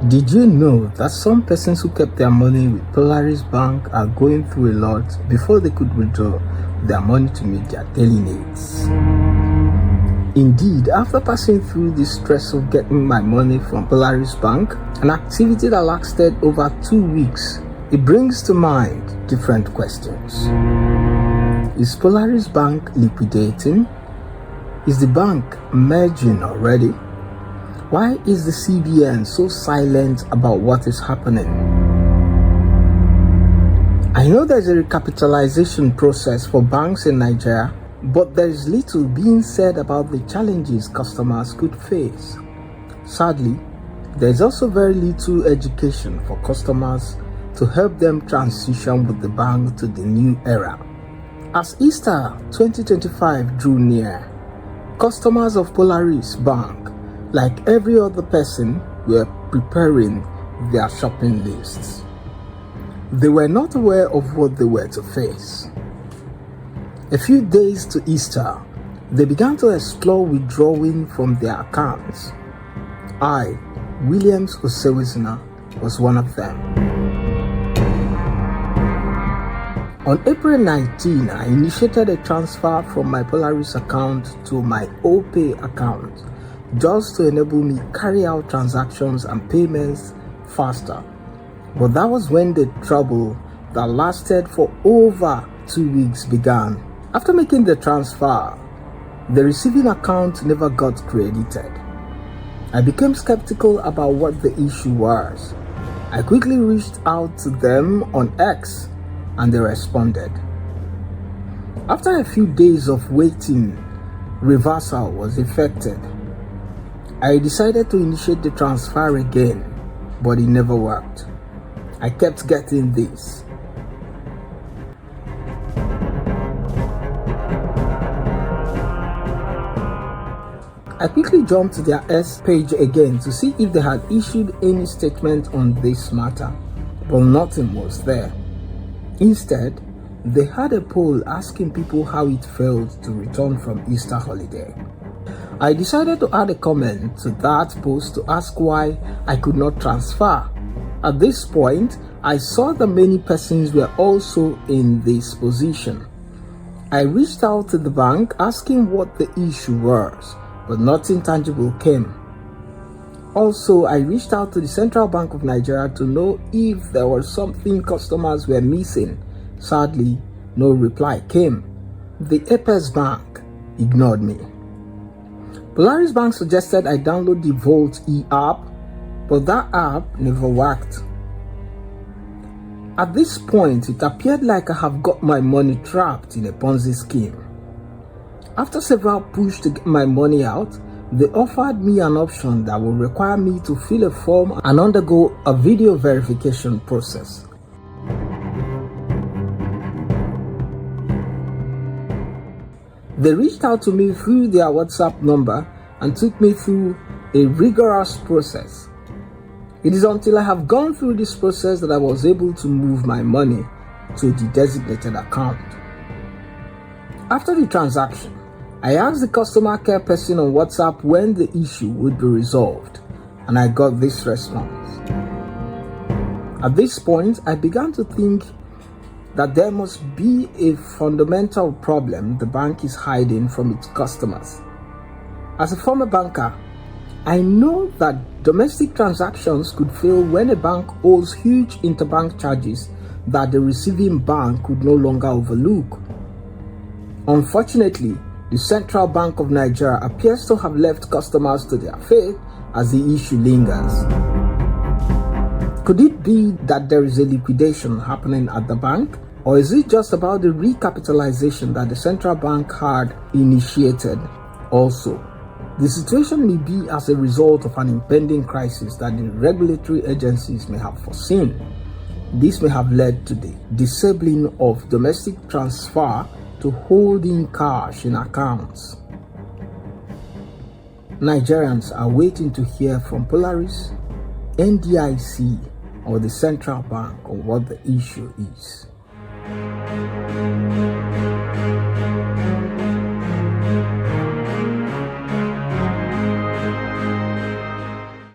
Did you know that some persons who kept their money with Polaris Bank are going through a lot before they could withdraw their money to meet their daily needs? Indeed, after passing through the stress of getting my money from Polaris Bank, an activity that lasted over 2 weeks, it brings to mind different questions. Is Polaris Bank liquidating? Is the bank merging already? Why is the CBN so silent about what is happening? I know there's a recapitalization process for banks in Nigeria, but there is little being said about the challenges customers could face. Sadly, there is also very little education for customers to help them transition with the bank to the new era. As Easter 2025 drew near, customers of Polaris Bank, like every other person, were preparing their shopping lists. They were not aware of what they were to face. A few days to Easter, they began to explore withdrawing from their accounts. I, Williams Osewizina, was one of them. On April 19, I initiated a transfer from my Polaris account to my OPay account, just to enable me carry out transactions and payments faster. But that was when the trouble that lasted for over 2 weeks began. After making the transfer, the receiving account never got credited. I became skeptical about what the issue was. I quickly reached out to them on X and they responded. After a few days of waiting, reversal was effected. I decided to initiate the transfer again, but it never worked. I kept getting this. I quickly jumped to their S page again to see if they had issued any statement on this matter, but nothing was there. Instead, they had a poll asking people how it felt to return from Easter holiday. I decided to add a comment to that post to ask why I could not transfer. At this point, I saw that many persons were also in this position. I reached out to the bank asking what the issue was, but nothing tangible came. Also, I reached out to the Central Bank of Nigeria to know if there was something customers were missing. Sadly, no reply came. The Apex Bank ignored me. Polaris Bank suggested I download the Volt e-app, but that app never worked. At this point, it appeared like I have got my money trapped in a Ponzi scheme. After several pushes to get my money out, they offered me an option that would require me to fill a form and undergo a video verification process. They reached out to me through their WhatsApp number and took me through a rigorous process. It is until I have gone through this process that I was able to move my money to the designated account. After the transaction, I asked the customer care person on WhatsApp when the issue would be resolved, and I got this response. At this point, I began to think that there must be a fundamental problem the bank is hiding from its customers. As a former banker, I know that domestic transactions could fail when a bank owes huge interbank charges that the receiving bank could no longer overlook. Unfortunately, the Central Bank of Nigeria appears to have left customers to their fate as the issue lingers. Could it be that there is a liquidation happening at the bank? Or is it just about the recapitalization that the central bank had initiated? Also, the situation may be as a result of an impending crisis that the regulatory agencies may have foreseen. This may have led to the disabling of domestic transfer to holding cash in accounts. Nigerians are waiting to hear from Polaris, NDIC, or the central bank on what the issue is.